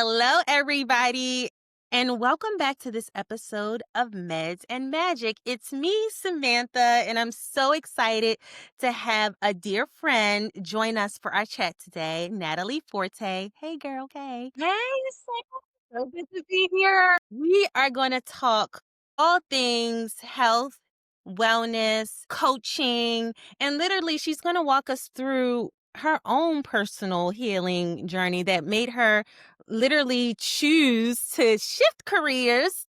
Hello, everybody, and welcome back to this episode of Meds and Magic. It's me, Samantha, and I'm so excited to have a dear friend join us for our chat today, Natalie Forte. Hey, girl, hey. Hey, Sam. So good to be here. We are going to talk all things health, wellness, coaching, and literally, she's going to walk us through her own personal healing journey that made her literally choose to shift careers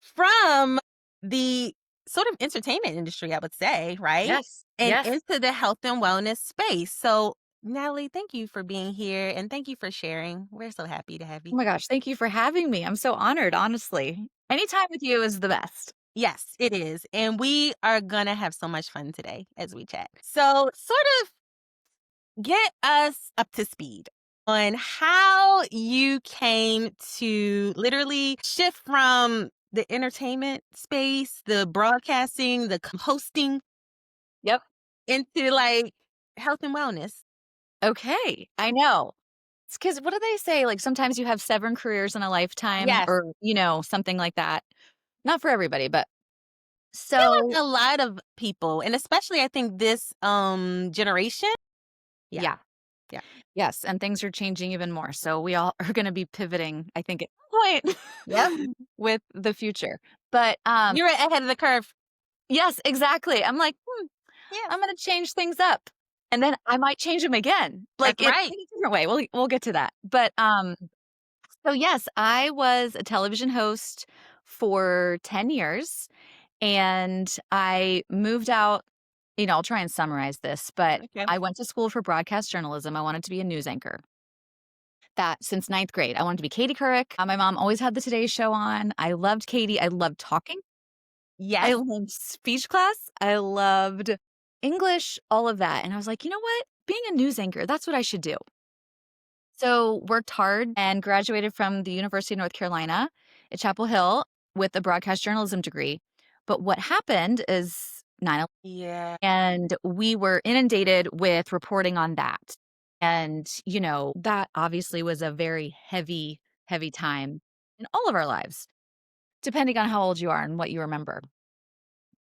from the sort of entertainment industry, I would say, right? Yes, And yes. into the health and wellness space. So, Natalie, thank you for being here and thank you for sharing. We're so happy to have you. Oh my gosh, thank you for having me. I'm so honored, honestly. Anytime with you is the best. Yes, it is. And we are going to have so much fun today as we chat. So, sort of get us up to speed on how you came to literally shift from the entertainment space, the broadcasting, the hosting Yep. into like health and wellness. Okay, I know. It's because what do they say? Like sometimes you have 7 careers in a lifetime Yes. or, something like that. Not for everybody, but I feel so like a lot of people, and especially I think this generation. Yeah. yeah. Yeah. Yes, and things are changing even more. So we all are going to be pivoting, I think, at some Yep. point with the future. But You're ahead of the curve. yes, exactly. I'm like, Yes. I'm gonna change things up, and then I might change them again, like, That's in right. a different way. We'll get to that, but, so yes, I was a television host for 10 years, and I moved out I'll try and summarize this, but Okay. I went to school for broadcast journalism. I wanted to be a news anchor. That since ninth grade, I wanted to be Katie Couric. My mom always had the Today Show on. I loved Katie. I loved talking. I Yes. loved speech class. I loved English, all of that. And I was like, you know what? Being a news anchor, that's what I should do. So worked hard and graduated from the University of North Carolina at Chapel Hill with a broadcast journalism degree. But what happened is 9/11, Yeah. and we were inundated with reporting on that. And, that obviously was a very heavy, heavy time in all of our lives, depending on how old you are and what you remember.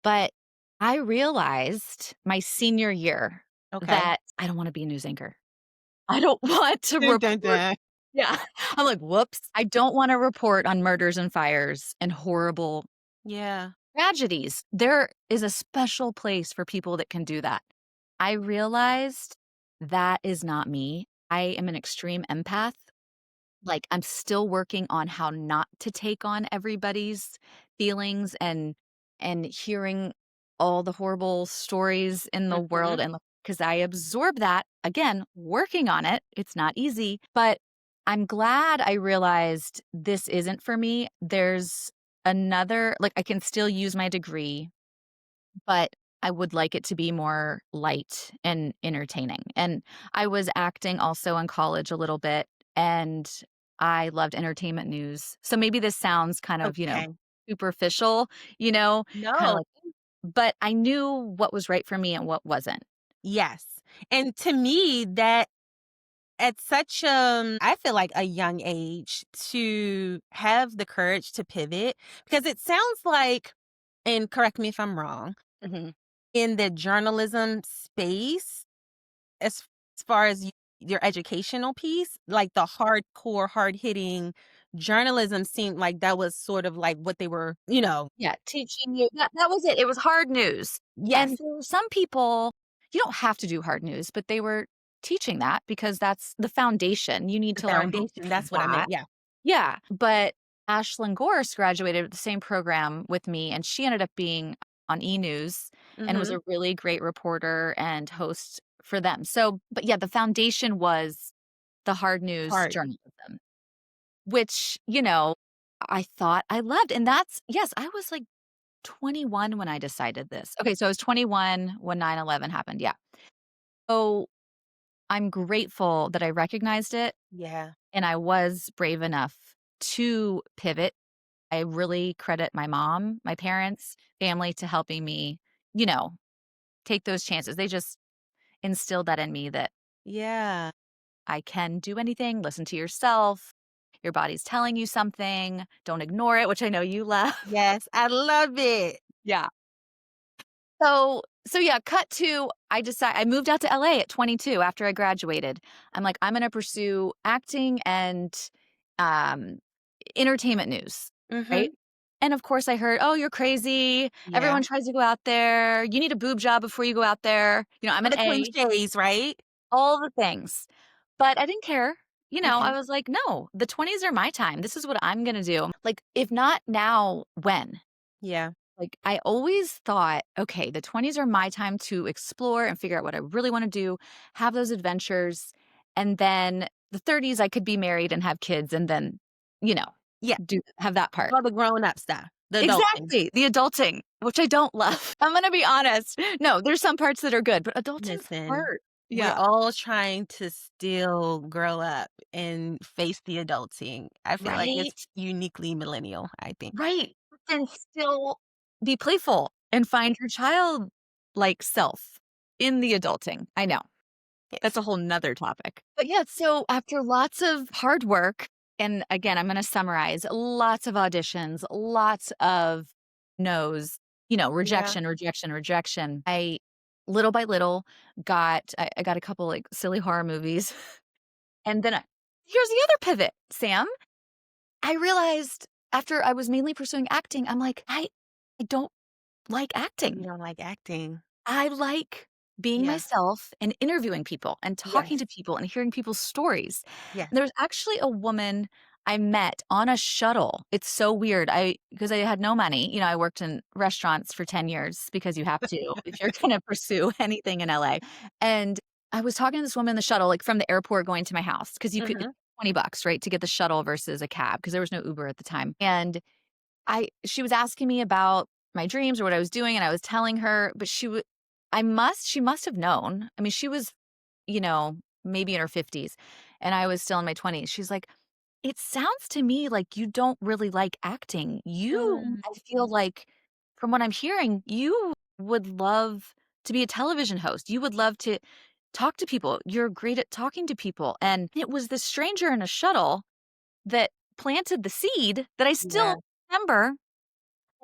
But I realized my senior year Okay. that I don't wanna be a news anchor. I don't want to Dun, dun, report. dun. Yeah. I'm like, "Whoops." I don't wanna report on murders and fires and horrible Yeah. tragedies. There is a special place for people that can do that. I realized that is not me. I am an extreme empath. Like, I'm still working on how not to take on everybody's feelings and hearing all the horrible stories in the world, Mhm. and because I absorb that, again, working on it, it's not easy, but I'm glad I realized this isn't for me. There's another like, I can still use my degree, but I would like it to be more light and entertaining. And I was acting also in college a little bit, and I loved entertainment news. So maybe this sounds kind of, Okay. superficial, kind of No. like, but I knew what was right for me and what wasn't. Yes. And to me, that at such I feel like a young age to have the courage to pivot, because it sounds like, and correct me if I'm wrong, Mhm. in the journalism space, as far as your educational piece, like the hardcore, hard hitting journalism seemed like that was sort of like what they were. Yeah, teaching you that was it. It was hard news. Yes, And there were some people you don't have to do hard news, but they were teaching that because that's the foundation. You need the to learn foundation. That's what I that. meant. Yeah. Yeah, but Ashlyn Gorse graduated with the same program with me, and she ended up being on E! News and was Mm-hmm. a really great reporter and host for them. So, but yeah, the foundation was the hard news Hard. journalism, which, I thought I loved. And that's yes, I was like 21 when I decided this. Okay, so I was 21 when 9/11 happened, yeah. So, I'm grateful that I recognized it, Yeah. and I was brave enough to pivot. I really credit my mom, my parents, family to helping me, you know, take those chances. They just instilled that in me that Yeah. I can do anything, listen to yourself. your body's telling you something. Don't ignore it, which I know you love. Yes, I love it. Yeah. So yeah, cut to I moved out to LA at 22 after I graduated. I'm like, I'm gonna pursue acting and um entertainment news, right? Mhm. And of course I heard, "Oh, you're crazy. Yeah. Everyone tries to go out there. You need a boob job before you go out there." I'm All an the A, cliches, right? all the things. But I didn't care. I Okay. was like, "No, the 20s are my time. This is what I'm gonna do." Like, if not now, when? Yeah. Like, I always thought, okay, the 20s are my time to explore and figure out what I really want to do, have those adventures. And then the 30s, I could be married and have kids and then, you know, Yeah. have that part. All the grown up stuff, the adulting. Exactly. The adulting, which I don't love. I'm going to be honest. No, there's some parts that are good, but adulting's Listen, hard. we're Yeah. all trying to still grow up and face the adulting. I feel like it's Right. uniquely millennial, I think. Right. And still be playful and find your child like self in the adulting. I know. That's Yes. a whole nother topic. But yeah, so after lots of hard work, and again, I'm going to summarize lots of auditions, lots of no's, Yeah. rejection, rejection, rejection. I little by little I got a couple like silly horror movies. And then here's the other pivot, Sam. I realized after I was mainly pursuing acting, I'm like, I don't like You acting. don't like acting. I like being Yeah. myself and interviewing people and talking Yes. to people and hearing people's stories. Yes. There was actually a woman I met on a shuttle. It's so weird. Because I had no money. I worked in restaurants for 10 years because you have to if you're going to pursue anything in LA. And I was talking to this woman in the shuttle, like from the airport going to my house, because you could it's Mhm. $20, right, to get the shuttle versus a cab because there was no Uber at the time. And she was asking me about my dreams or what I was doing, and I was telling her, but she must have known. I mean, she was, maybe in her 50s, and I was still in my 20s. She's like, "It sounds to me like you don't really like acting. Mm. I feel like, from what I'm hearing, you would love to be a television host. You would love to talk to people. You're great at talking to people." And it was this stranger in a shuttle that planted the seed that I Yeah. still remember,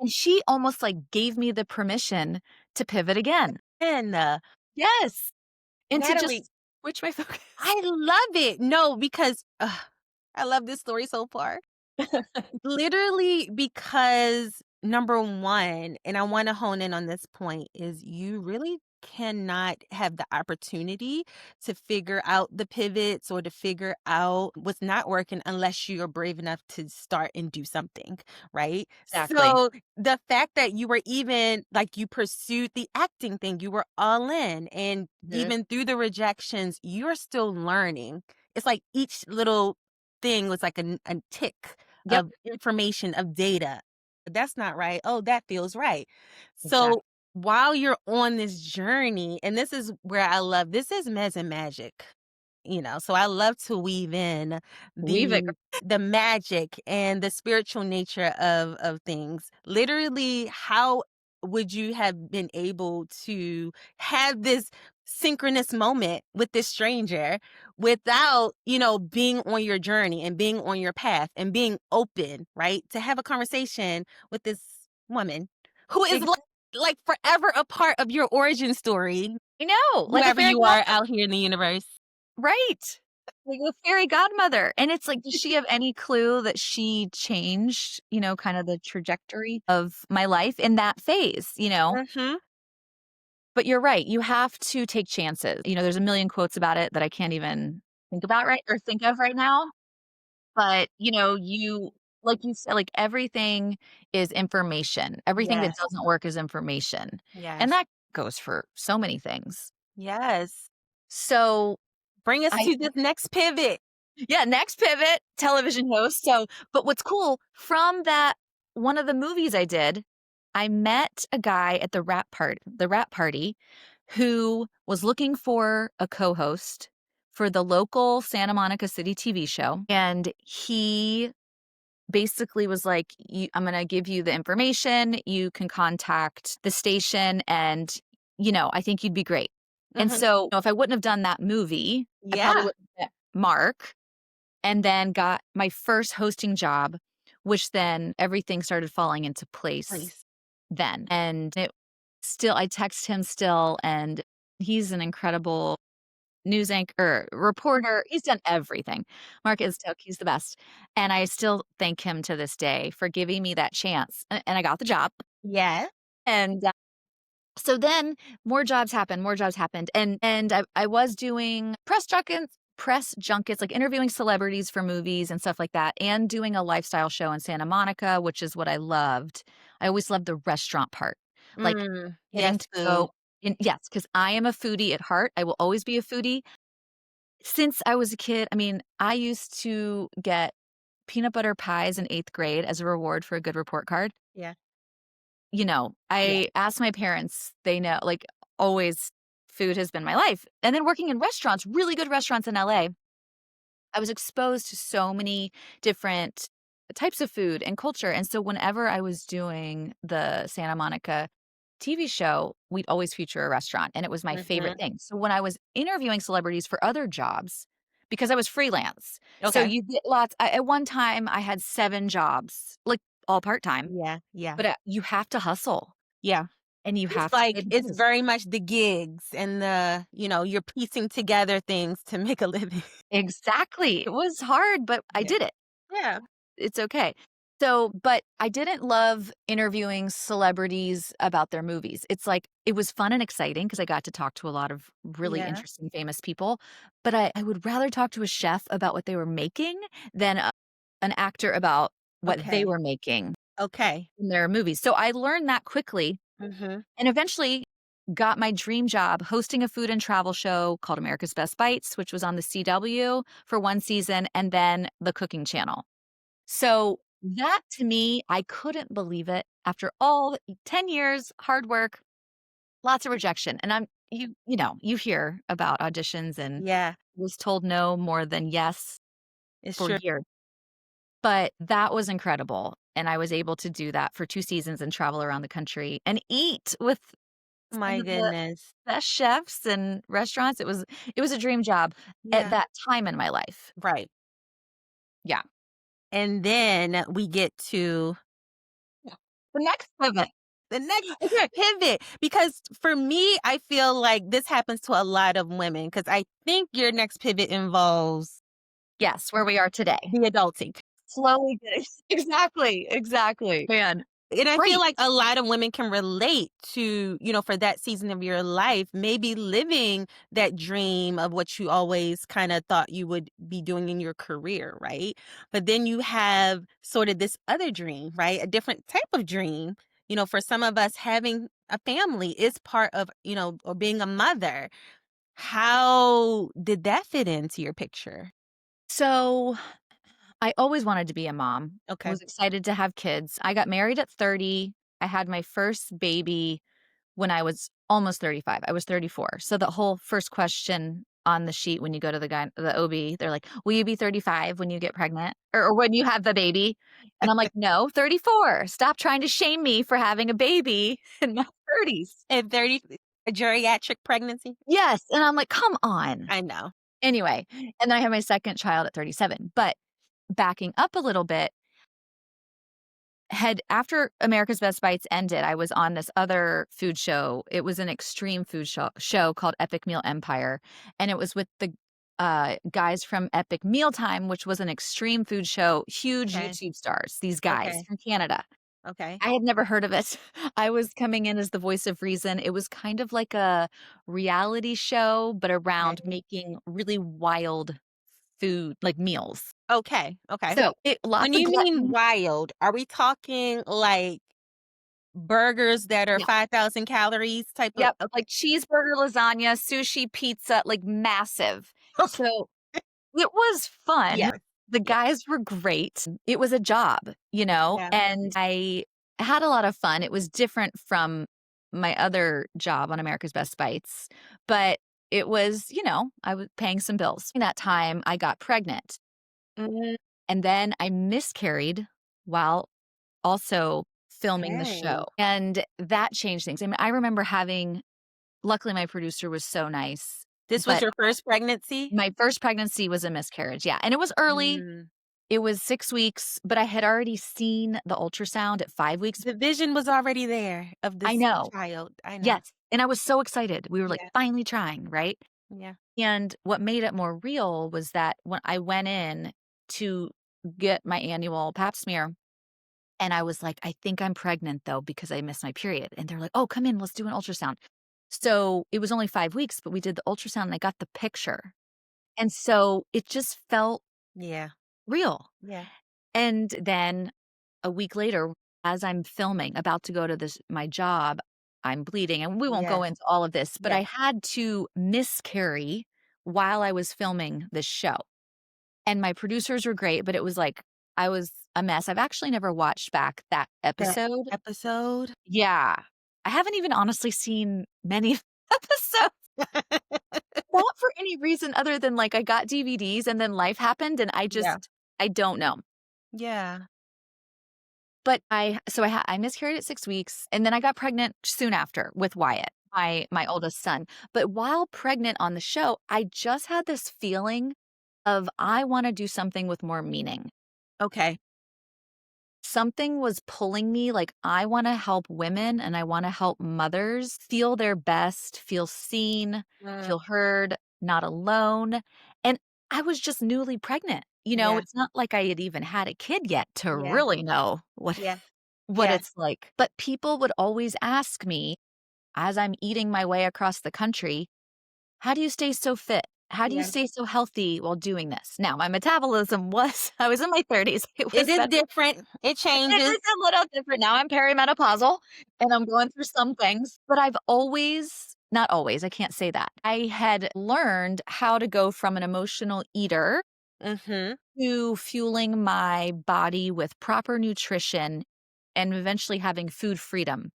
and she almost, like, gave me the permission to pivot again. And, Yes, and to Natalie, just switch my focus. I love it. No, because I love this story so far. Literally because number 1, and I wanna hone in on this point, is you really cannot have the opportunity to figure out the pivots or to figure out what's not working unless you're brave enough to start and do something, right? Exactly. So, the fact that you were even like, you pursued the acting thing, you were all in, and Mhm. even through the rejections, you're still learning. It's like each little thing was like a tick Yep, of information, of data. That's not right. Oh, that feels right. So exactly. while you're on this journey, and this is where I love this is mez and magic, so I love to weave in Weave it. the magic and the spiritual nature of things. Literally, how would you have been able to have this synchronous moment with this stranger without, being on your journey and being on your path and being open, right? To have a conversation with this woman who is Ex like forever a part of your origin story, I know, like a whoever fairy you are godmother. out here in the universe. Right. Like a fairy godmother, and it's like, does she have any clue that she changed, kind of the trajectory of my life in that phase, you know? Mhm. But you're right, you have to take chances. There's a million quotes about it that I can't even think of right now, but, like you said, like, everything is information. Everything that Yes. doesn't work is information, and Yes. that goes for so many things. Yes. So, Bring us I to this next pivot. yeah, next pivot, television host. But what's cool, from that one of the movies I did, I met a guy at the rap party who was looking for a co-host for the local Santa Monica City TV show, and he basically was like, I'm going to give you the information. You can contact the station and, I think you'd be great. And Mhm. so, if I wouldn't have done that movie, I probably Yeah. wouldn't have met Mark. and then got my first hosting job, which then everything started falling into place Please. then. And it still, I text him still, and he's an incredible news anchor, reporter. He's done everything. Mark Iztok, he's the best. And I still thank him to this day for giving me that chance. And I got the job. Yeah. And so then more jobs happened. And I was doing press junkets, like interviewing celebrities for movies and stuff like that, and doing a lifestyle show in Santa Monica, which is what I loved. I always loved the restaurant part. Like getting Yes, to food. go in, yes, because I am a foodie at heart. I will always be a foodie. Since I was a kid, I mean, I used to get peanut butter pies in 8th grade as a reward for a good report card. Yeah. Yeah. I asked my parents, they know, like, always food has been my life. And then working in restaurants, really good restaurants in LA, I was exposed to so many different types of food and culture. And so whenever I was doing the Santa Monica TV show, we'd always feature a restaurant, and it was my favorite Mhm. thing. So when I was interviewing celebrities for other jobs, because I was freelance, so Okay. you get lots. At one time, I had 7 jobs, like all part time, Yeah, yeah, but you have to hustle yeah. and you It's have to pay like the it's bills. very much the gigs and you're piecing together things to make a living. Exactly. It was hard, but I Yeah. did it. Yeah. It's okay. So, but I didn't love interviewing celebrities about their movies. It's like it was fun and exciting because I got to talk to a lot of really Yeah. interesting, famous people. But I would rather talk to a chef about what they were making than an actor about what they Okay. were making Okay. in their movies. So I learned that quickly Mhm. and eventually got my dream job hosting a food and travel show called America's Best Bites, which was on the CW for 1 season, and then the Cooking Channel. So that to me, I couldn't believe it after all 10 years, hard work, lots of rejection. And you hear about auditions and Yeah, was told no more than yes it's for true. years. But that was incredible. And I was able to do that for 2 seasons and travel around the country and eat with some My of the goodness. best chefs and restaurants. It was a dream job at Yeah. that time in my life. Right. Yeah. And then we get to The next pivot. the next Okay. pivot because for me, I feel like this happens to a lot of women because I think your next pivot involves Yes, where we are today. the adulting. Slowly getting exactly, exactly. Man, And I feel right. like a lot of women can relate to, for that season of your life, maybe living that dream of what you always kind of thought you would be doing in your career, right? But then you have sort of this other dream, right? A different type of dream. For some of us, having a family is part of, or being a mother. How did that fit into your picture? So, I always wanted to be a mom, Okay. was excited to have kids. I got married at 30. I had my first baby when I was almost 35. I was 34. So the whole first question on the sheet when you go to the OB, they're like, "Will you be 35 when you get pregnant or when you have the baby?" And I'm like, "No, 34. Stop trying to shame me for having a baby in my 30s." At 30, a geriatric pregnancy? Yes, and I'm like, "Come on." I know. Anyway, and then I had my second child at 37. But backing up a little bit, had after America's Best Bites ended, I was on this other food show. It was an extreme food show called Epic Meal Empire, and it was with the guys from Epic Mealtime, which was an extreme food show, huge Okay. YouTube stars, these guys Okay. from Canada. Okay. I had never heard of it. I was coming in as the voice of reason. It was kind of like a reality show, but around Okay. making really wild food, like meals. Okay, okay. So, lots When of you mean gluttony. wild, are we talking like burgers that are 5,000 calories type of Yep, like cheeseburger, lasagna, sushi, pizza, like massive. okay. So, it was fun. Yes. The Yeah. guys were great. It was a job, Yeah. and I had a lot of fun. It was different from my other job on America's Best Bites, but it was, I was paying some bills. In that time, I got pregnant, Mhm. and then I miscarried while also filming the show, Okay. and that changed things. I mean, I remember having luckily, my producer was so nice. This was but your first pregnancy? my first pregnancy was a miscarriage, yeah, and it was early. Mm. It was 6 weeks, but I had already seen the ultrasound at 5 weeks. The vision was already there of I this know. child. I know. Yes, and I was so excited. We were, like, Yeah, finally trying, right? yeah. And what made it more real was that when I went in to get my annual pap smear, and I was like, "I think I'm pregnant, though, because I missed my period." And they're like, "Oh, come in, let's do an ultrasound." So, it was only 5 weeks, but we did the ultrasound and I got the picture. And so, it just felt Yeah, real. yeah, And then a week later, as I'm filming, about to go to this my job, I'm bleeding, and we won't go yes, into all of this, but I yes. had to miscarry while I was filming this show. And my producers were great, but it was like I was a mess. I've actually never watched back that That episode. episode? Yeah. I haven't even honestly seen many episodes, not for any reason other than, like, I got DVDs and then life happened and Yeah, I don't know. yeah. But I miscarried at 6 weeks, and then I got pregnant soon after with Wyatt, my oldest son. But while pregnant on the show, I just had this feeling of I wanna do something with more meaning. Okay. Something was pulling me, like, I wanna help women and I wanna help mothers feel their best, feel seen, Mm, feel heard, not alone, and I was just newly pregnant, yeah, it's not like I had even had a kid yet to yeah, really know what yeah, what yeah, it's like, but people would always ask me as I'm eating my way across the country, "How do you stay so fit? How do you yeah. stay so healthy while doing this?" Now, my metabolism was I was in my 30s, it It was is better. different. It It changes. is a little different now, I'm perimenopausal, and I'm going through some things, but I've always not always, I can't say that. I had learned how to go from an emotional eater Mhm. to fueling my body with proper nutrition and eventually having food freedom.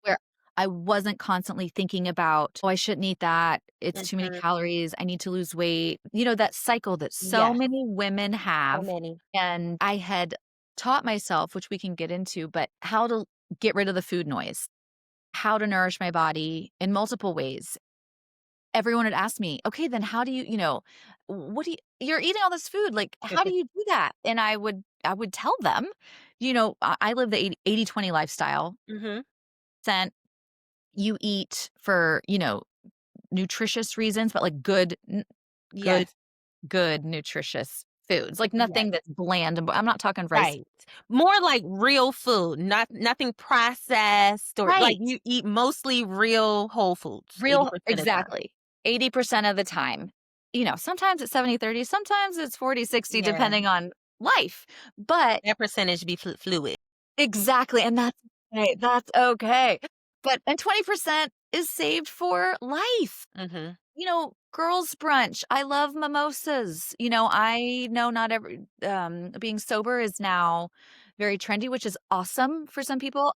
Where I wasn't constantly thinking about, "Oh, I shouldn't eat that. It's too many Mhm. calories. I need to lose weight." That cycle that so Yes, many women so have, many. and I had taught myself, which we can get into, but how to get rid of the food noise, how to nourish my body in multiple ways. Everyone would ask me, "Okay, then how do what do you're eating all this food, like, how do you do that?" And I would tell them, I live the 80/20 lifestyle. Mhm. Scent you eat for, nutritious reasons, but, like, good Yes, good nutritious foods, like, yes. nothing that's bland, and I'm not talking rice. Right. More like real food, nothing processed or like Right. you eat mostly real whole foods Real 80% of the time. exactly. 80% of the time. Sometimes it's 70/30, sometimes it's 40/60, Yeah, depending on life, but that percentage be fluid. exactly, and that's okay. But and 20% is saved for life. Mhm. Girls' brunch. I love mimosas. I know not being sober is now very trendy, which is awesome for some people.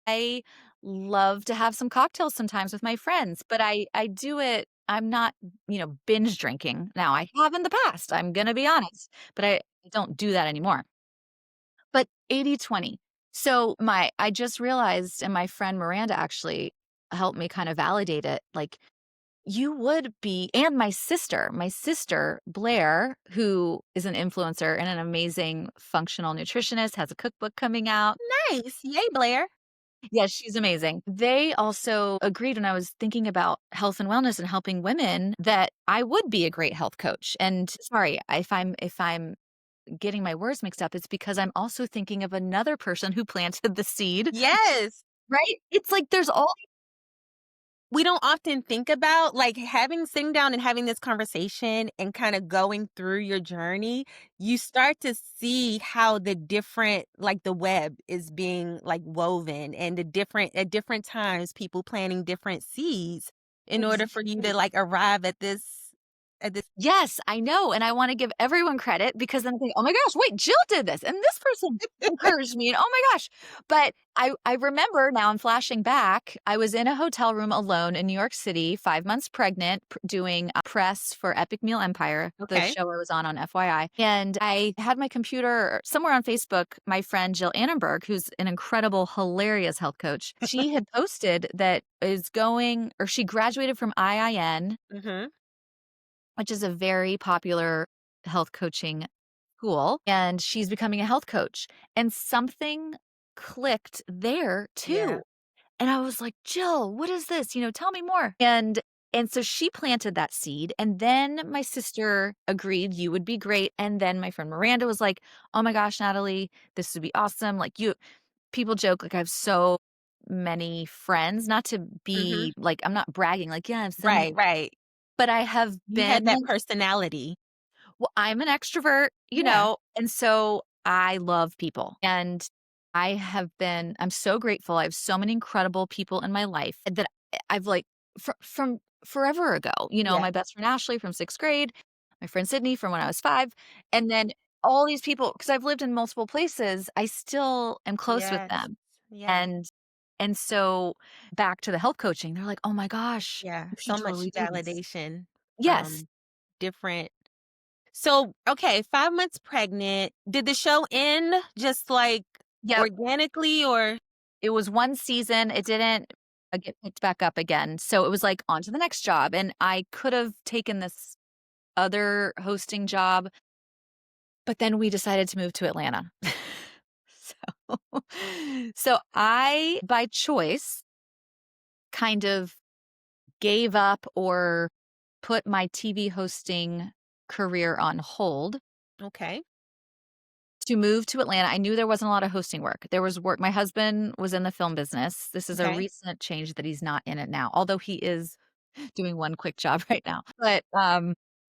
I love to have some cocktails sometimes with my friends, but I do it. I'm not, binge drinking. Now I have in the past, I'm going to be honest, but I don't do that anymore. But 80/20. So I just realized, and my friend Miranda actually helped me kind of validate it. Like, you would be and my sister, Blair, who is an influencer and an amazing functional nutritionist, has a cookbook coming out. Nice. Yay, Blair. Yes, she's amazing. They also agreed when I was thinking about health and wellness and helping women that I would be a great health coach. And sorry, if I'm getting my words mixed up, it's because I'm also thinking of another person who planted the seed, Yes. right? It's like there's all We don't often think about, like, having sitting down and having this conversation and kinda going through your journey, you start to see how the different like, the web is being, like, woven and the different at different times, people planting different seeds in order for you to, exactly. like, arrive at this Yes, I know, and I wanna give everyone credit because then I think, "Oh my gosh, wait, Jill did this, and this person encouraged me, and oh my gosh." But I remember now I'm flashing back, I was in a hotel room alone in New York City, 5 months pregnant, doing a press for Epic Meal Empire, the Okay. show I was on FYI, and I had my computer somewhere on Facebook, my friend Jill Annenberg, who's an incredible, hilarious health coach, she had posted that is going or she graduated from IIN Mhm. which is a very popular health coaching school, and she's becoming a health coach. And something clicked there Yeah. too. And I was like, "Jill, what is this? Tell me more." And so she planted that seed, and then my sister agreed you would be great, and then my friend Miranda was like, "Oh my gosh, Natalie, this would be awesome." Like you people joke like I have so many friends, not to Mhm. be like I'm not bragging, like, yeah, I have so many, Right, right. but I have You had been that personality. well, I'm an extrovert, Yeah. and so I love people. And I'm so grateful. I have so many incredible people in my life that I've like from forever ago, Yeah. my best friend Ashley from 6th grade, my friend Sydney from when I was 5, and then all these people, because I've lived in multiple places, I still am close with Yes. them. Yeah. And so back to the health coaching, they're like, "Oh my gosh, Yeah. you should So much totally do this." validation Yes. from different. So, okay, 5 months pregnant. Did the show end just, like, Yep. organically or It was 1 season, it didn't, get picked back up again, so it was like, on to the next job, and I could have taken this other hosting job, but then we decided to move to Atlanta. So so I, by choice, kind of gave up or put my TV hosting career on hold okay, to move to Atlanta. I knew there wasn't a lot of hosting work. There was work. My husband was in the film business. This is a okay. recent change that he's not in it now, although he is doing one quick job right now. But,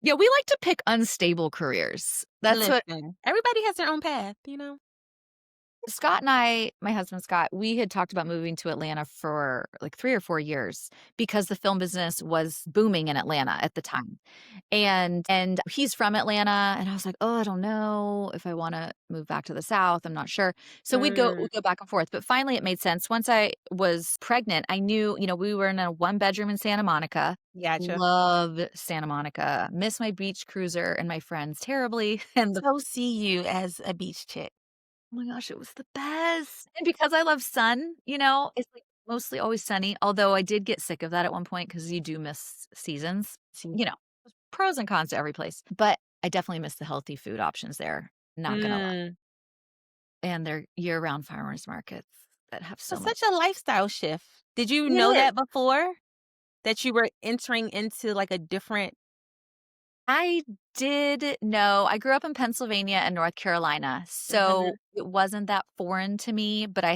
yeah, we like to pick unstable careers. That's what Listen, everybody has their own path, you know? Scott and I, my husband Scott, we had talked about moving to Atlanta for like 3 or 4 years because the film business was booming in Atlanta at the time. And he's from Atlanta, and I was like, "Oh, I don't know if I wanna move back to the South, I'm not sure." So Mm, we'd go back and forth, but finally it made sense. Once I was pregnant, I knew, we were in a one-bedroom in Santa Monica. gotcha. Love Santa Monica. Miss my beach cruiser and my friends terribly, and the So see you as a beach chick. oh my gosh, it was the best. And because I love sun, it's, like, mostly always sunny, although I did get sick of that at one point because you do miss seasons, See. you know, there's pros and cons to every place, but I definitely miss the healthy food options there, not gonna lie, Mm. and their year-round farmers markets that have so It's much. such a lifestyle shift. Did you It know is. that before? That you were entering into, like, a different. I did know I grew up in Pennsylvania and North Carolina, so Mhm. it wasn't that foreign to me, but I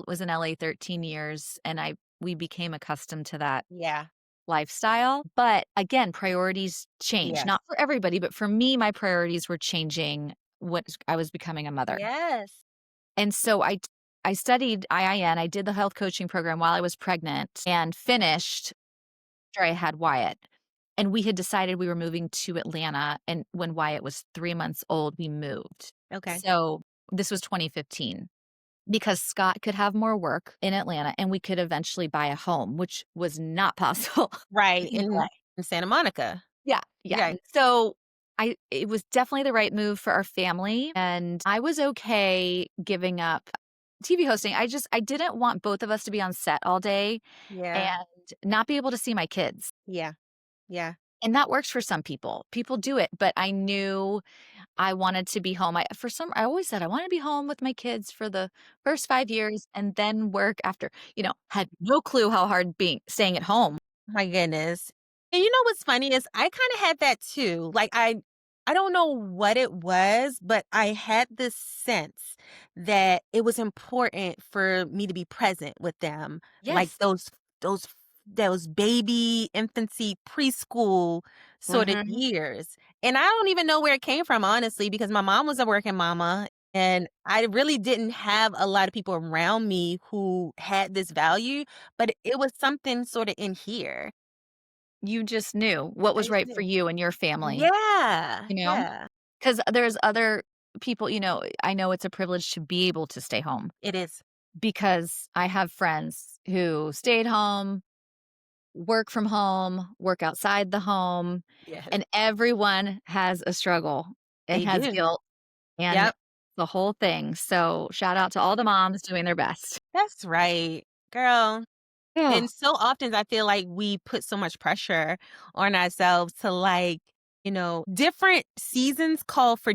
was in LA 13 years, and I we became accustomed to that Yeah. lifestyle. But again, priorities change, Yes. not for everybody, but for me, my priorities were changing when I was becoming a mother. Yes. And so I studied IIN. I did the health coaching program while I was pregnant and finished after I had Wyatt. And we had decided we were moving to Atlanta. And when Wyatt was 3 months old, we moved. Okay. So this was 2015 because Scott could have more work in Atlanta and we could eventually buy a home, which was not possible Right, in LA. in Santa Monica. Yeah, yeah. Yeah. So it was definitely the right move for our family, and I was okay giving up TV hosting. I didn't want both of us to be on set all day Yeah. and not be able to see my kids. Yeah. Yeah. And that works for some people. People do it, but I knew I wanted to be home. I always said I want to be home with my kids for the first 5 years and then work after. Had no clue how hard being staying at home. My goodness. And you know what's funny is I kinda had that too. Like, I don't know what it was, but I had this sense that it was important for me to be present with them, like Yes. those those baby, infancy, preschool sorta Mhm. years. And I don't even know where it came from, honestly, because my mom was a working mama, and I really didn't have a lot of people around me who had this value, but it was something sorta in here. You just knew what I was just right for knew. you and your family, Yeah, you know? yeah. Because there's other people, I know it's a privilege to be able to stay home It is. because I have friends who stayed home, work from home, work outside the home, Yes, and everyone has a struggle and they has do. guilt and Yep, the whole thing. So shout out to all the moms doing their best. that's right. Girl, Oh, And so often I feel like we put so much pressure on ourselves to different seasons call for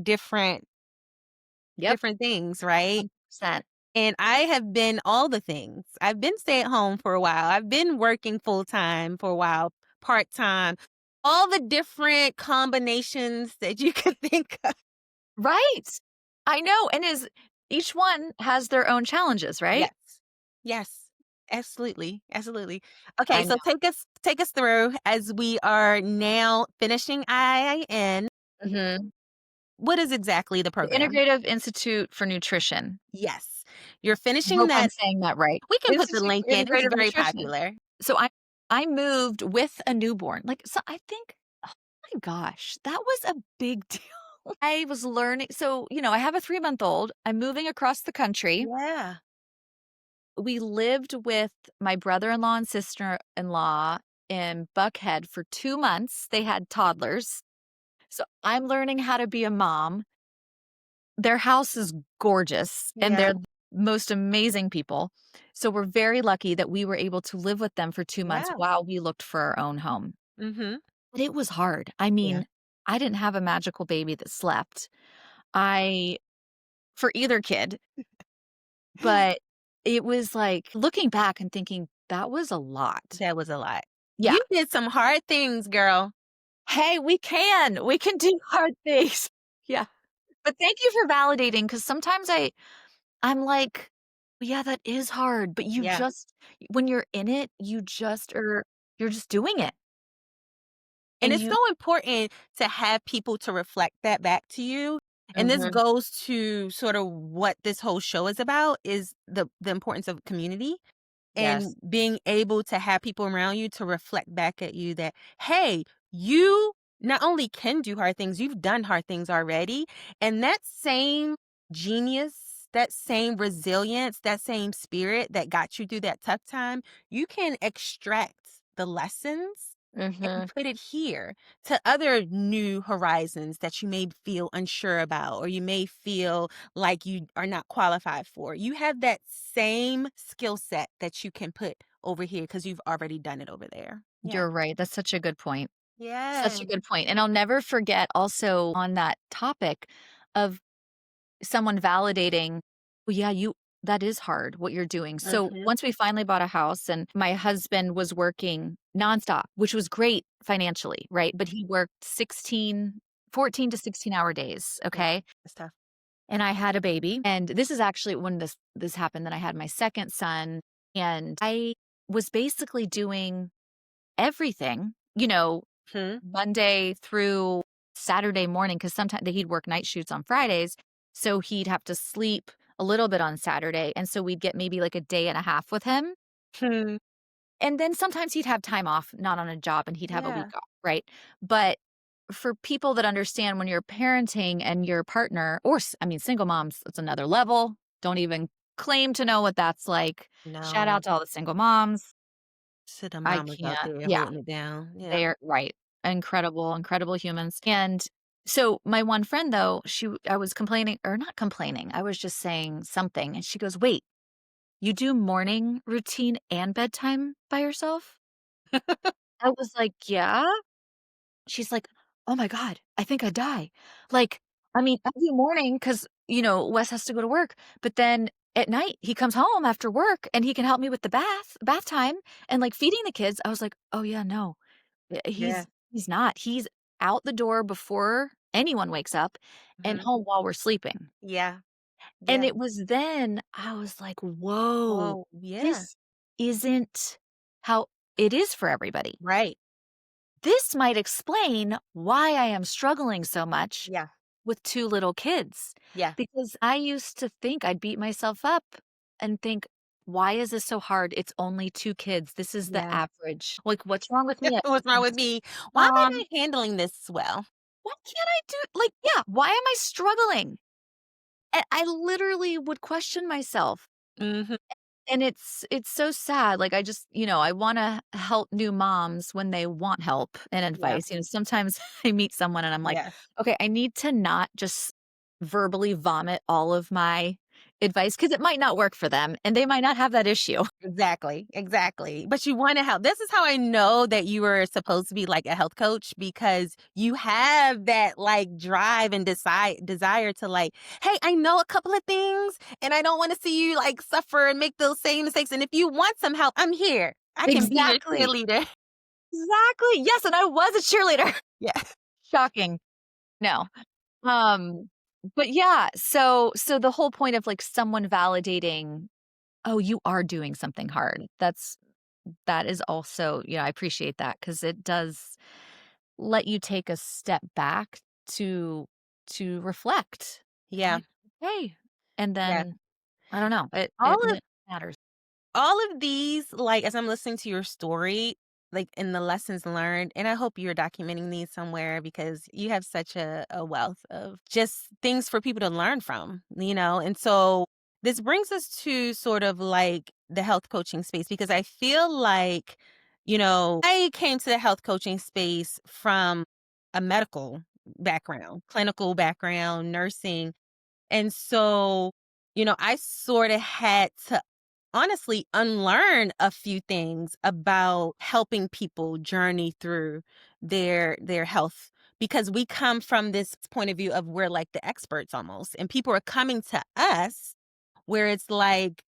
yep, different things, right? 100%. And I have been all the things. I've been stay at home for a while. I've been working full time for a while, part time, all the different combinations that you could think of. Right. I know, and is each one has their own challenges, right? Yes. Yes. Absolutely. Absolutely. Okay, I so know. take us through as we are now finishing IIN. Mhm. What is exactly the The program? Integrative Institute for Nutrition. Yes. You're I finishing hope I'm that. saying that right. We can put the Institute link for in. It's Integrative very Nutrition. popular. So I moved with a newborn. Like, so I think, oh my gosh, that was a big deal. I was learning, so, I have a 3-month-old. I'm moving across the country. Yeah. We lived with my brother-in-law and sister-in-law in Buckhead for 2 months. They had toddlers. So I'm learning how to be a mom. Their house is gorgeous, and Yeah. they're the most amazing people. So we're very lucky that we were able to live with them for 2 months Yeah. while we looked for our own home. Mhm. But it was hard. I Yeah. mean, I didn't have a magical baby that slept. I for either kid, but it was like looking back and thinking, "That was a lot." That was a lot. Yeah. You did some hard things, girl. "Hey, we can. We can do hard things." Yeah. But thank you for validating, because sometimes I'm like, "Yeah, that is hard," but you Yeah. just when you're in it, you're just doing it, And and it's so you important to have people to reflect that back to you. And this Mhm. goes to sort of what this whole show is about is the importance of community and Yes. being able to have people around you to reflect back at you that, hey, you not only can do hard things, you've done hard things already. And that same genius, that same resilience, that same spirit that got you through that tough time, you can extract the lessons and Mhm. put it here to other new horizons that you may feel unsure about or you may feel like you are not qualified for. You have that same skill set that you can put over here because you've already done it over there. Yeah. You're right, that's such a good point. Such Yeah. a good point, and I'll never forget also on that topic of someone validating, "Well, yeah, you that is hard what you're doing." So, Mhm. once we finally bought a house and my husband was working nonstop, which was great financially, right? But he worked 14 to 16-hour days, Yeah. okay? It's tough. And I had a baby, and this is actually when this happened, that I had my 2nd son, and I was basically doing everything, Hmm. Monday through Saturday morning, because sometimes he'd work night shoots on Fridays, so he'd have to sleep a little bit on Saturday, and so we'd get maybe, like, a day and a half with him, Hmm. and then sometimes he'd have time off, not on a job, and he'd have a week Yeah. off, right? But for people that understand when you're parenting and your partner or I mean, single moms, it's another level, don't even claim to know what that's like. Shout out No. to all the single moms. So the I mamas out can't. there Yeah. holding it down. Yeah. They're right. Incredible, incredible humans. And so my one friend though, I was complaining, or not complaining, I was just saying something, and she goes, "Wait, you do morning routine and bedtime by yourself?" I was like, "Yeah." She's like, "Oh my god, I think I'd die." Like, I mean, I do morning because Wes has to go to work, but then at night he comes home after work and he can help me with the bath time and like feeding the kids. I was like, "Oh yeah, no. Yeah. He's not. He's out the door before anyone wakes up and Hmm. home while we're sleeping." Yeah. And Yeah. it was then I was like, "Whoa, Oh, yeah. this isn't how it is for everybody. Right. This might explain why I am struggling so much Yeah. with 2 little kids." Yeah. Because I used to think I'd beat myself up and think, "Why is this so hard? It's only 2 kids. This is the Yeah. average. Like, what's wrong with me? I What's wrong I'm a with single me? Why am I mom. not handling this well? Why can't I do like, yeah, why am I struggling?" And I literally would question myself. Mhm. And it's so sad, like, I just I wanna help new moms when they want help and Yeah. advice. Sometimes I meet someone and I'm like, Yes. "Okay, I need to not just verbally vomit all of my advice because it might not work for them and they might not have that issue. Exactly, exactly. But you wanna help. This is how I know that you were supposed to be like a health coach because you have that like drive and desire to like, "Hey, I know a couple of things and I don't wanna see you like suffer and make those same mistakes. And if you want some help, I'm here. I can be your Exactly. cheerleader." Exactly. Yes, and I was a cheerleader. Yeah. Shocking. No. Um, but yeah, so the whole point of, like, someone validating, "Oh, you are doing something hard." That is also, I appreciate that because it does let you take a step back to reflect. Yeah. Like, "Hey," and Yeah. then I don't know, All of it matters. all of these, like, as I'm listening to your story, like, in the lessons learned, and I hope you're documenting these somewhere because you have such a wealth of just things for people to learn from, you know? And so this brings us to sort of like the health coaching space because I feel like, I came to the health coaching space from a medical background, clinical background, nursing. And so, I sort of had to honestly unlearn a few things about helping people journey through their health because we come from this point of view of we're like the experts almost and people are coming to us where it's like,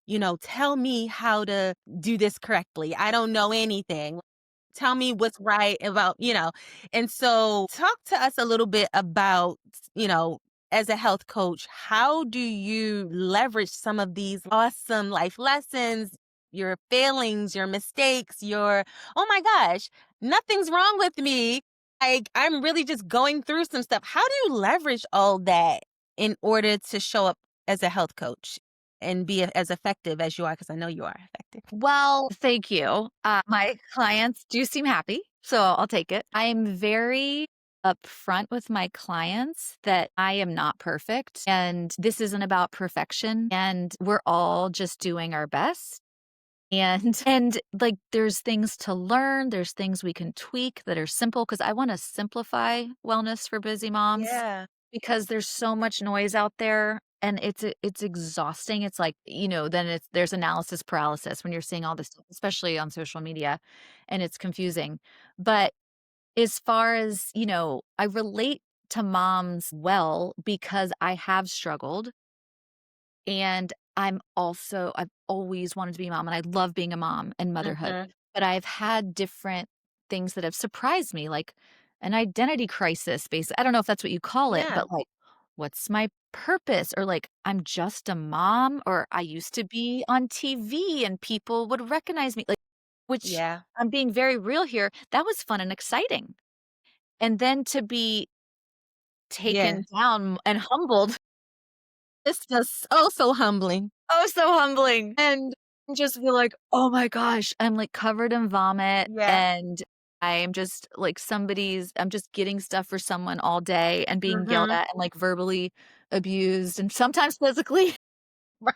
tell me how to do this correctly. I don't know anything. Tell me what's right about, and so talk to us a little bit about, as a health coach, how do you leverage some of these awesome life lessons, your failings, your mistakes, oh my gosh, nothing's wrong with me. Like, I'm really just going through some stuff. How do you leverage all that in order to show up as a health coach and be as effective as you are? Because I know you are effective. Well, thank you. My clients do seem happy, so I'll take it. I'm very upfront with my clients that I am not perfect and this isn't about perfection and we're all just doing our best. And and like there's things to learn, there's things we can tweak that are simple because I want to simplify wellness for busy moms Yeah. because there's so much noise out there and it's exhausting. It's like, then there's analysis paralysis when you're seeing all this stuff, especially on social media, and it's confusing. But as far as, I relate to moms well because I have struggled and I've always wanted to be a mom, and I love being a mom and motherhood, Mhm. but I've had different things that have surprised me, like an identity crisis I don't know if that's what you call it, Yeah. but, like, what's my purpose? Or, like, I'm just a mom, or I used to be on TV and people would recognize me, like, which Yeah. I'm being very real here, that was fun and exciting, and then to be Yeah. taken down and humbled. It's just oh so humbling. Oh, so humbling, and just feel like, "Oh my gosh," I'm, like, covered in vomit, Yeah. and I'm just, like, I'm just getting stuff for someone all day and being yelled Mhm. at and, like, verbally abused and sometimes physically. Right.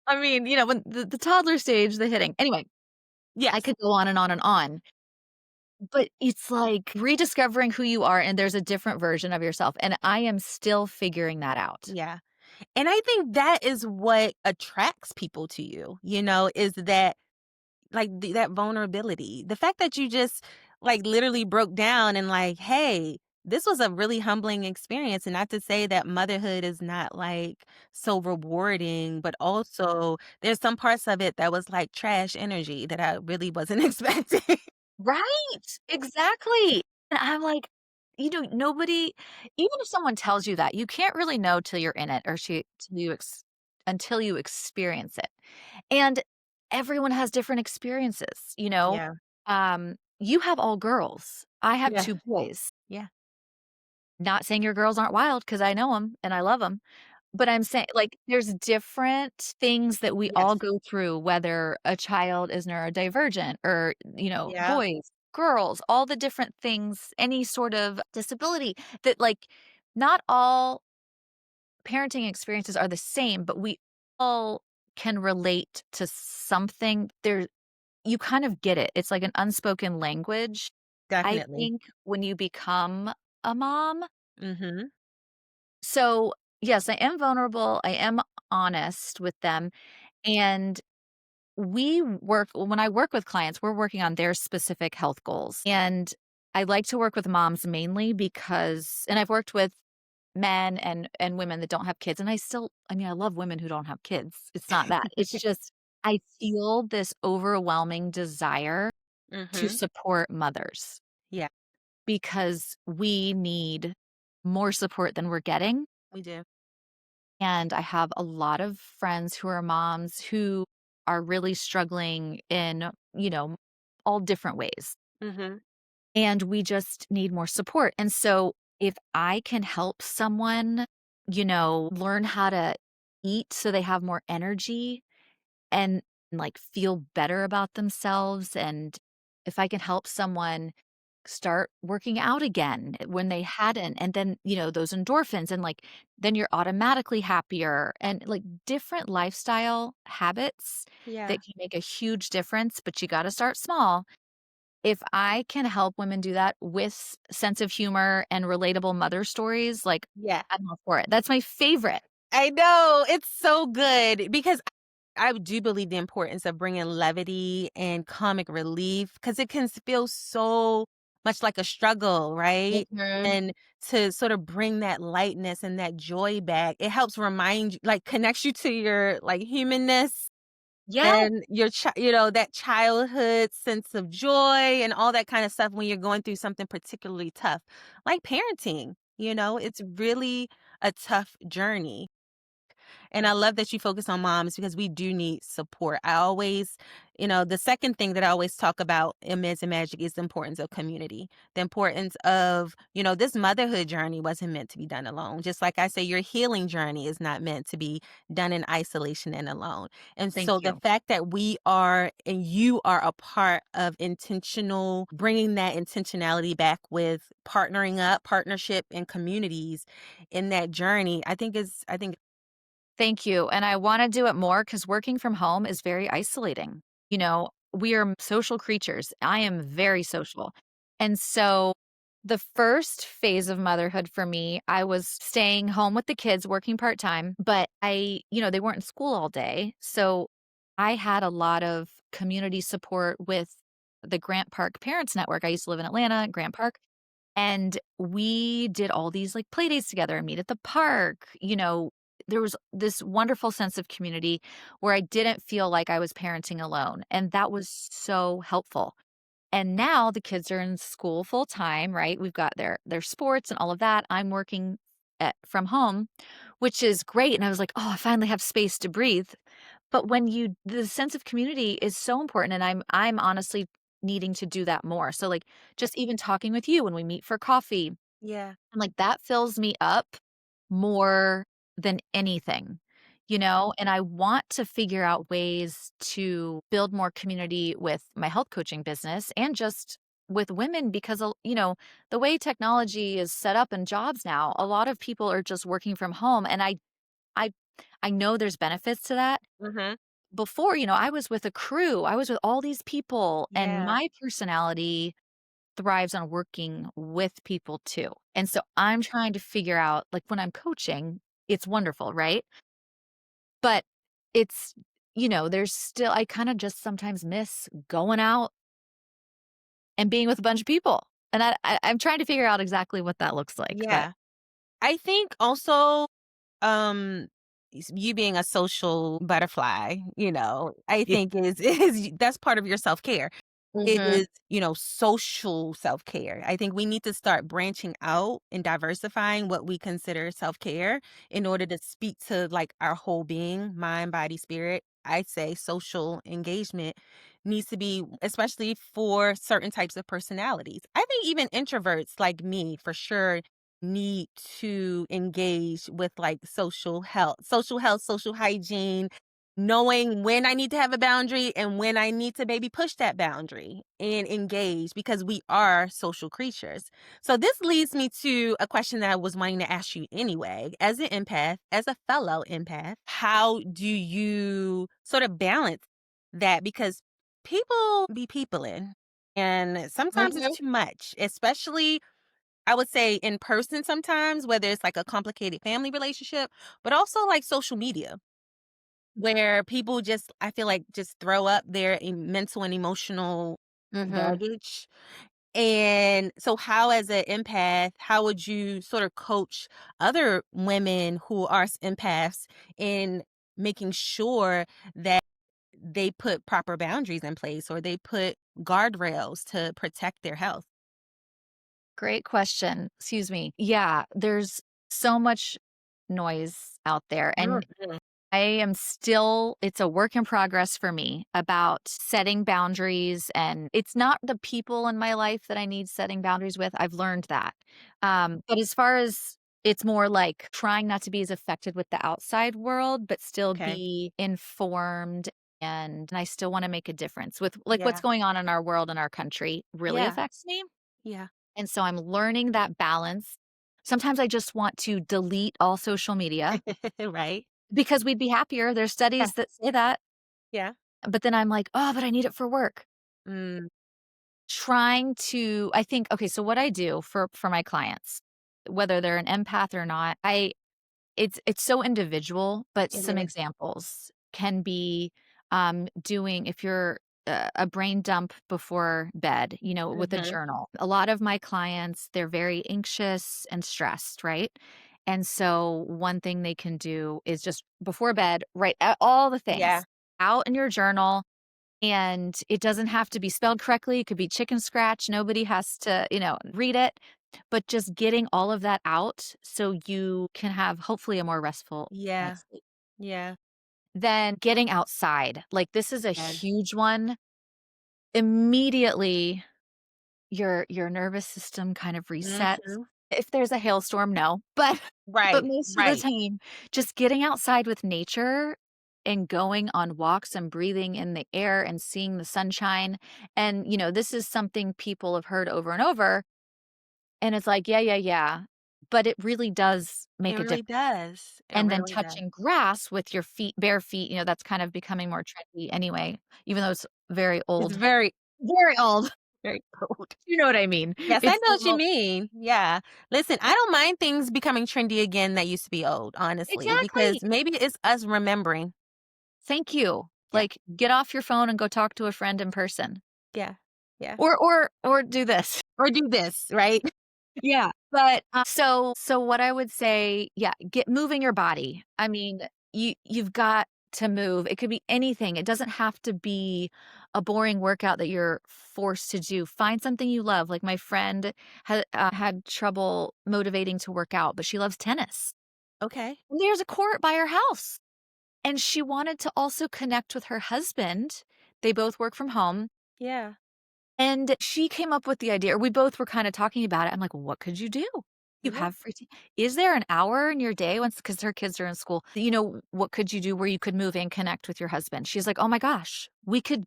I mean, when the toddler stage, the hitting. Anyway, I Yes. could go on and on and on, but it's like rediscovering who you are, and there's a different version of yourself, and I am still figuring that out. Yeah. And I think that is what attracts people to you, is that like that vulnerability. The fact that you just like literally broke down and like, hey, this was a really humbling experience. And not to say that motherhood is not like so rewarding, but also there's some parts of it that was like trash energy that I really wasn't expecting. Right, exactly, and I'm like, nobody even if someone tells you that, you can't really know till you're in it or until you experience it, and everyone has different experiences, Yeah. you have all girls, I have Yeah. 2 boys. Yeah. Not saying your girls aren't wild because I know them and I love them. But I'm saying, like, there's different things that we all Yes. go through, whether a child is neurodivergent or, Yeah. boys, girls, all the different things, any sort of disability that, like, not all parenting experiences are the same, but we all can relate to something. You kind of get it. It's like an unspoken language. I Definitely. think when you become a mom. Mhm. So Yes, I am vulnerable, I am honest with them, and we work when I work with clients, we're working on their specific health goals, and I like to work with moms mainly because and I've worked with men and women that don't have kids, and I mean, I love women who don't have kids, it's not that, it's just I feel this overwhelming desire to Mhm. support mothers Yeah, because we need more support than we're getting. we do. And I have a lot of friends who are moms who are really struggling in, all different ways. Mhm. And we just need more support. And so if I can help someone, learn how to eat so they have more energy and like feel better about themselves, and if I can help someone start working out again when they hadn't, and then, those endorphins, and like then you're automatically happier, and like different lifestyle habits Yeah. that can make a huge difference, but you got to start small. If I can help women do that with sense of humor and relatable mother stories, like Yeah. I'm all for it. That's my favorite. I know, it's so good because I do believe the importance of bringing levity and comic relief because it can feel so much like a struggle, right? Mhm. And to sort of bring that lightness and that joy back, it helps remind you, like connects you to your like humanness Yeah. and your that childhood sense of joy and all that kind of stuff when you're going through something particularly tough, like parenting. It's really a tough journey. And I love that you focus on moms because we do need support. I always, the second thing that I always talk about in Mids and Magic is the importance of community. The importance of, this motherhood journey wasn't meant to be done alone. Just like I say, your healing journey is not meant to be done in isolation and alone. And Thank so the you. fact that we are and you are a part of intentional, bringing that intentionality back with partnering up, partnership, and communities in that journey, I think Thank you, and I wanna do it more because working from home is very isolating. We are social creatures. I am very social, and so the first phase of motherhood for me, I was staying home with the kids, working part-time, but they weren't in school all day, so I had a lot of community support with the Grant Park Parents Network. I used to live in Atlanta, Grant Park, and we did all these like play dates together and meet at the park. There was this wonderful sense of community where I didn't feel like I was parenting alone. And that was so helpful. And now the kids are in school full time, right? We've got their sports and all of that. I'm working from home, which is great. And I was like, oh, I finally have space to breathe. But the sense of community is so important, and I'm honestly needing to do that more. So like just even talking with you when we meet for coffee, yeah. and like that fills me up more than anything. And I want to figure out ways to build more community with my health coaching business and just with women because the way technology is set up in jobs now, a lot of people are just working from home, and I I know there's benefits to that. Mhm. Before, I was with a crew, I was with all these people, and Yeah. my personality thrives on working with people too. And so I'm trying to figure out, like, when I'm coaching, it's wonderful, right? But it's, there's still, I kind of just sometimes miss going out and being with a bunch of people. And I'm trying to figure out exactly what that looks like. But Yeah. I think also, um, you being a social butterfly, I yeah. think is that's part of your self-care. Hmm. Is, social self-care. I think we need to start branching out and diversifying what we consider self-care in order to speak to like our whole being, mind, body, spirit. I'd say social engagement needs to be, especially for certain types of personalities. I think even introverts like me, for sure, need to engage with like social health, social hygiene, knowing when I need to have a boundary and when I need to maybe push that boundary and engage because we are social creatures. So this leads me to a question that I was wanting to ask you anyway. As an empath, as a fellow empath, how do you sort of balance that? Because people be peopling and sometimes it's Hmm. too much, especially I would say in person sometimes, whether it's like a complicated family relationship, but also like social media, where people just, I feel like, just throw up their mental and emotional Mhm. baggage. And so, how, as an empath, how would you sort of coach other women who are empaths in making sure that they put proper boundaries in place or they put guardrails to protect their health? Great question. Excuse me. Yeah, there's so much noise out there, and Mhm. I am still it's a work in progress for me about setting boundaries, and it's not the people in my life that I need setting boundaries with, I've learned that. But as far as it's more like trying not to be as affected with the outside world, but still Okay. be informed, and I still wanna make a difference with, like, what's Yeah. going on in our world and our country really Yeah. affects me, Yeah. and so I'm learning that balance. Sometimes I just want to delete all social media Right. because we'd be happier. There's Yeah. studies that say that. Yeah. But then I'm like, "Oh, but I need it for work." Mm. Trying to I think okay, so what I do for my clients, whether they're an empath or not, I it's so individual, but It some is. examples can be, doing if you're a brain dump before bed, with a Mhm. journal. A lot of my clients, they're very anxious and stressed, right? And so one thing they can do is just before bed, write all the Yeah. things out in your journal, and it doesn't have to be spelled correctly. It could be chicken scratch. Nobody has to, read it, but just getting all of that out so you can have hopefully a more restful Yeah. night's sleep. Yeah. Then getting outside. Like this is a Yes. huge one. Immediately your nervous system kind of resets. Mhm. If there's a hailstorm, no, but Right. most of the Right. time, just getting outside with nature and going on walks and breathing in the air and seeing the sunshine. And, this is something people have heard over and over. And it's like, yeah, yeah, yeah. But it really does It make a really difference. does. It And then really does. touching grass with your feet, bare feet, that's kind of becoming more trendy anyway, even though it's very It's old. very, Very old. very cold. You know what I mean? Yes, I It's know a what you little mean. Yeah. Listen, I don't mind things becoming trendy again that used to be old, honestly, because exactly. maybe it's us remembering. Thank you. Yeah. Like, get off your phone and go talk to a friend in person. Yeah. Yeah. Or do this. Or do this, right? Yeah. But, so what I would say, yeah, get moving your body. I mean, you've got to move. It could be anything. It doesn't have to be a boring workout that you're forced to do. Find something you love. Like my friend had trouble motivating to work out, but she loves tennis. Okay. And there's a court by her house. And she wanted to also connect with her husband. They both work from home. Yeah. And she came up with the idea, or we both were kinda talking about it. I'm like, "Well, what could you do? You Yeah. have free ti Is there an hour in your day once because her kids are in school, what could you do where you could move and connect with your husband?" She's like, "Oh my gosh, we could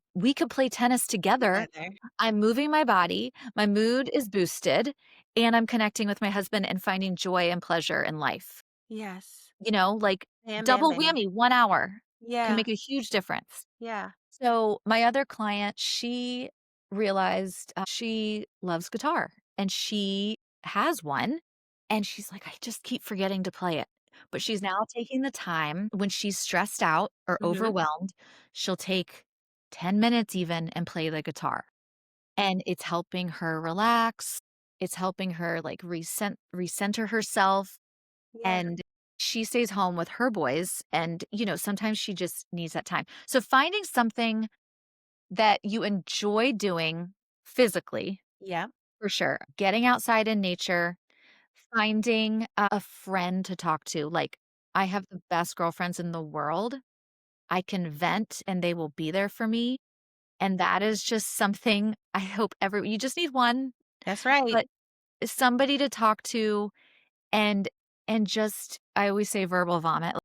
play tennis together. Together. I'm moving my body, my mood is boosted, and I'm connecting with my husband and finding joy and pleasure in life." Yes. Like, Bam, bam, double bam. whammy, 1 hour can Yeah. make a huge difference. Yeah. So, my other client, she realized, she loves guitar, and she has one, and she's like, "I just keep forgetting to play it." But she's now taking the time when she's stressed out or Mhm. overwhelmed, she'll take 10 minutes even and play the guitar, and it's helping her relax, it's helping her, like, recenter herself, Yeah. and she stays home with her boys, and, sometimes she just needs that time. So, finding something that you enjoy doing physically, Yeah. for sure. Getting outside in nature, finding a friend to talk to. Like, I have the best girlfriends in the world. I can vent and they will be there for me. And that is just something I hope you just need one, That's right. but somebody to talk to, and just I always say verbal vomit,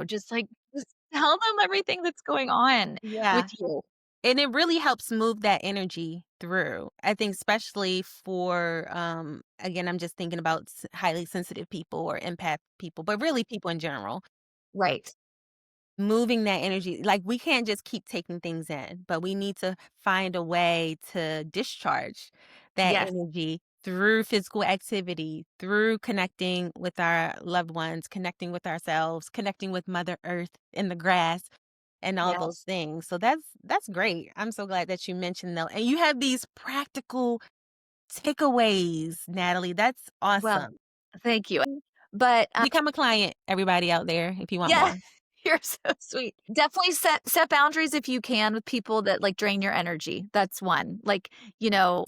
just like just tell them everything that's going on with Yeah. you. And it really helps move that energy through. I think especially for, again, I'm just thinking about highly sensitive people or empath people, but really people in general. Right. Moving that energy, like, we can't just keep taking things in, but we need to find a way to discharge that Yes. energy. through physical activity, through connecting with our loved ones, connecting with ourselves, connecting with Mother Earth in the grass and all those Yes. things. So that's great. I'm so glad that you mentioned though. And you have these practical takeaways, Natalie. That's Well, awesome. thank you. But, Become a client, everybody out there, if you want yeah, more. you're so sweet. Definitely set boundaries if you can with people that, like, drain your energy. That's one. Like,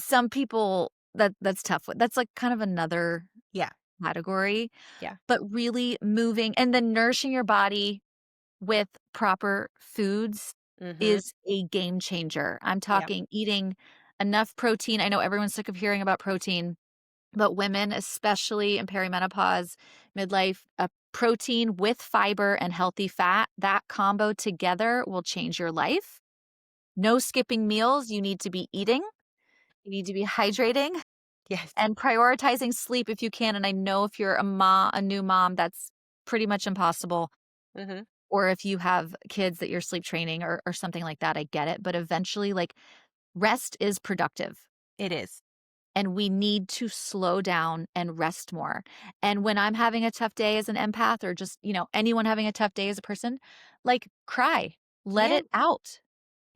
some people that's tough with that's, like, kind of another Yeah. category, Yeah. but really moving and then nourishing your body with proper foods Mhm. is a game changer. I'm Yeah. talking eating enough protein. I know everyone's sick of hearing about protein, but women, especially in perimenopause, midlife, protein with fiber and healthy fat, that combo together will change your life. No skipping meals. You need to be eating, you need to be hydrating Yes. and prioritizing sleep if you can. And I know if you're a new mom, that's pretty much impossible. Mhm. Or if you have kids that you're sleep training or something like that, I get it. But eventually, like, rest is productive. It is. And we need to slow down and rest more. And when I'm having a tough day as an empath or just, anyone having a tough day as a person, like, cry, let Yeah. it out.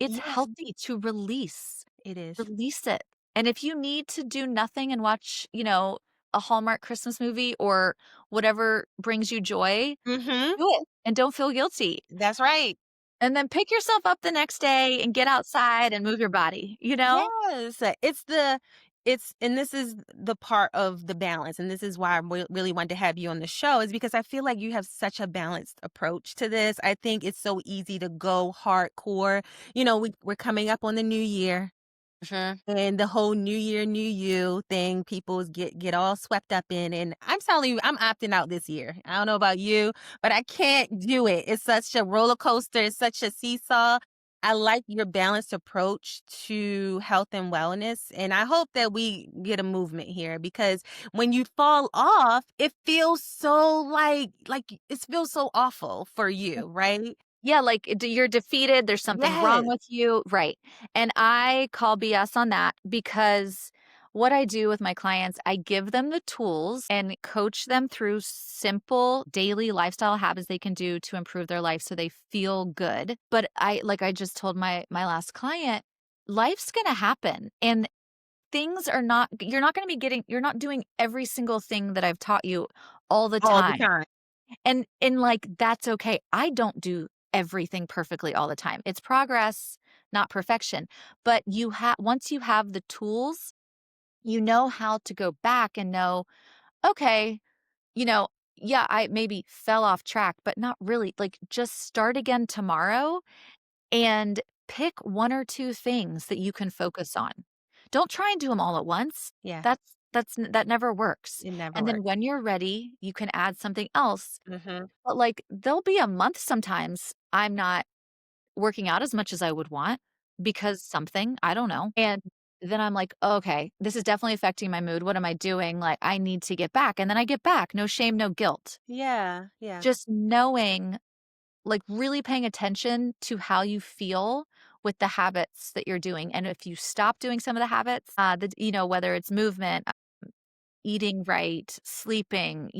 It's Yes. healthy to release. It is. Release it. And if you need to do nothing and watch, a Hallmark Christmas movie or whatever brings you joy, Mhm. do it and don't feel guilty. That's right. And then pick yourself up the next day and get outside and move your body, you know? Yes, it's and this is the part of the balance, and this is why I really wanted to have you on the show is because I feel like you have such a balanced approach to this. I think it's so easy to go hardcore. We're coming up on the new year. Mhm. And the whole new year, new you thing, people get all swept up in. And I'm telling you, I'm opting out this year. I don't know about you, but I can't do it. It's such a roller coaster. It's such a seesaw. I like your balanced approach to health and wellness. And I hope that we get a movement here because when you fall off, it feels so like it feels so awful for you, right? Yeah, like, you're defeated, there's something wrong Yes. with you, right, and I call BS on that because what I do with my clients, I give them the tools and coach them through simple daily lifestyle habits they can do to improve their life so they feel good, but I just told my last client, life's gonna happen, and things are not you're not doing every single thing that I've taught you all the All the time. time. And, like, that's okay. I don't do everything perfectly all the time. It's progress, not perfection. But once you have the tools, you know how to go back and know, okay, you know, yeah, I maybe fell off track, but not really. Like, just start again tomorrow and pick 1 or 2 things that you can focus on. Don't try and do them all at once. Yeah. That never works. It never And then works. when you're ready, you can add something else, Mhm. but, like, there'll be a month sometimes I'm not working out as much as I would want because something, I don't know, and then I'm like, "Okay, this is definitely affecting my mood. What am I doing? Like, I need to get back," and then I get back. No shame, no guilt. Yeah. Yeah. Just knowing, like, really paying attention to how you feel with the habits that you're doing, and if you stop doing some of the habits, whether it's movement, eating right, sleeping,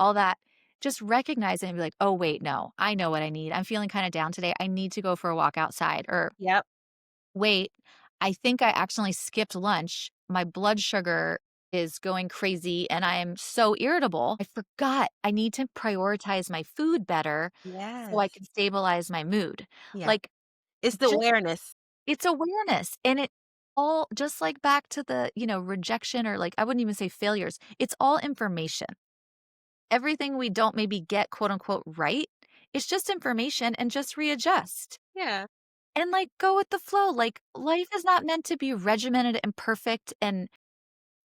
all that. Just recognize it and be like, oh, wait, no, I know what I need. I'm feeling kind of down today. I need to go for a walk outside. Or Yep. wait, I think I accidentally skipped lunch. My blood sugar is going crazy and I'm so irritable. I forgot I need to prioritize my food better so I Yes. can stabilize my mood. Yeah. Like, It's the just awareness. it's awareness, and it all just like back to the, rejection or, like, I wouldn't even say failures. It's all information. Everything we don't maybe get quote unquote right, it's just information and just readjust. Yeah. And, like, go with the flow. Like, life is not meant to be regimented and perfect and,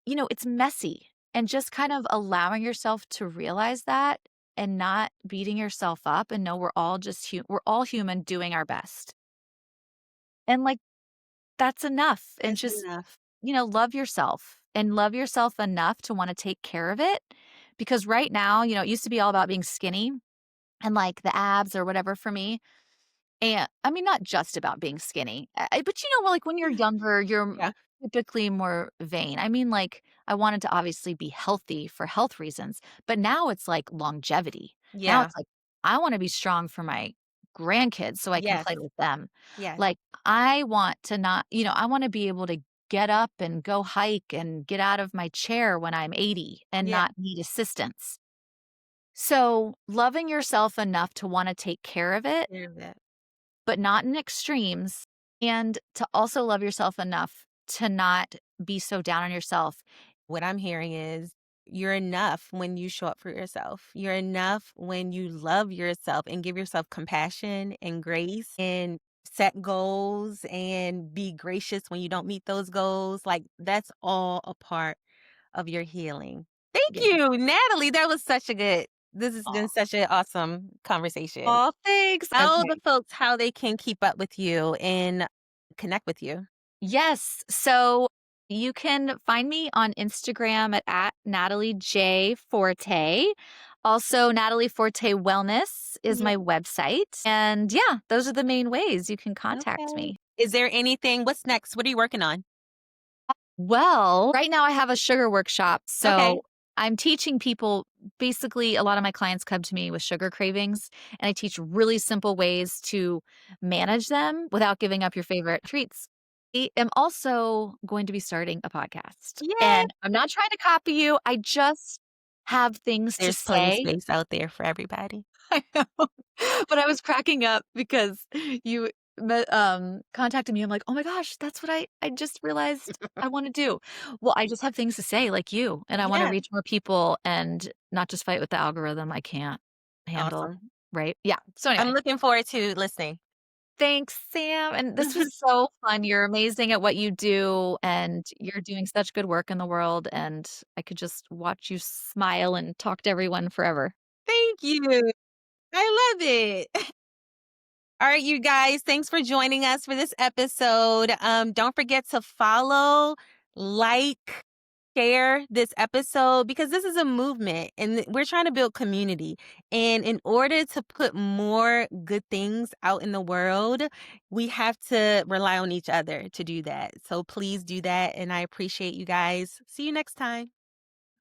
it's messy. And just kind of allowing yourself to realize that and not beating yourself up and know we're all human doing our best. And, like, that's enough. And It's just, enough. love yourself and love yourself enough to wanna take care of it, because right now, it used to be all about being skinny and, like, the abs or whatever for me, and I mean, not just about being skinny, but, like, when you're younger, Yeah. typically more vain. I mean, like, I wanted to obviously be healthy for health reasons, but now it's like longevity. Now Yeah. it's like, I want to be strong for my grandkids so I can Yes. play with them. Yes. Like, I want to not, I want to be able to get up and go hike and get out of my chair when I'm 80 and Yeah. not need assistance. So, loving yourself enough to want to take care of it, Hear that. but not in extremes, and to also love yourself enough to not be so down on yourself. What I'm hearing is you're enough when you show up for yourself. You're enough when you love yourself and give yourself compassion and grace and set goals and be gracious when you don't meet those goals. Like that's all a part of your healing. Thank Yeah. you, Natalie. That was such a good, this has been Aw. such an awesome conversation. Aw, thanks. Tell the Okay. folks how they can keep up with you and connect with you. Yes. So you can find me on Instagram at Natalie J. Forte. Also, Natalie Forte Wellness is Yeah. my website. And yeah, those are the main ways you can contact Okay. me. Is there anything, what's next? What are you working on? Well, right now I have a sugar workshop. Okay. So I'm teaching people basically, a lot of my clients come to me with sugar cravings, and I teach really simple ways to manage them without giving up your favorite treats. I am also going to be starting a podcast, Yay! and I'm not trying to copy you. I just have things to There's plenty of say. space out there for everybody. I know. But I was cracking up because you contacted me. I'm like, "Oh my gosh, that's what I just realized I wanna do." Well, I just have things to say like you, and I wanna Yeah. reach more people and not just fight with the algorithm I can't handle, Awesome. right? Yeah. So I'm anyway, looking forward to listening. thanks, Sam, and this was so fun. You're amazing at what you do, and you're doing such good work in the world, and I could just watch you smile and talk to everyone forever. Thank you. I love it. All right, you guys, thanks for joining us for this episode. Don't forget to follow, like, share this episode because this is a movement and we're trying to build community. And in order to put more good things out in the world, we have to rely on each other to do that. So please do that. And I appreciate you guys. See you next time.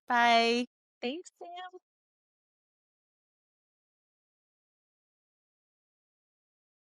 Bye. Thanks, Sam.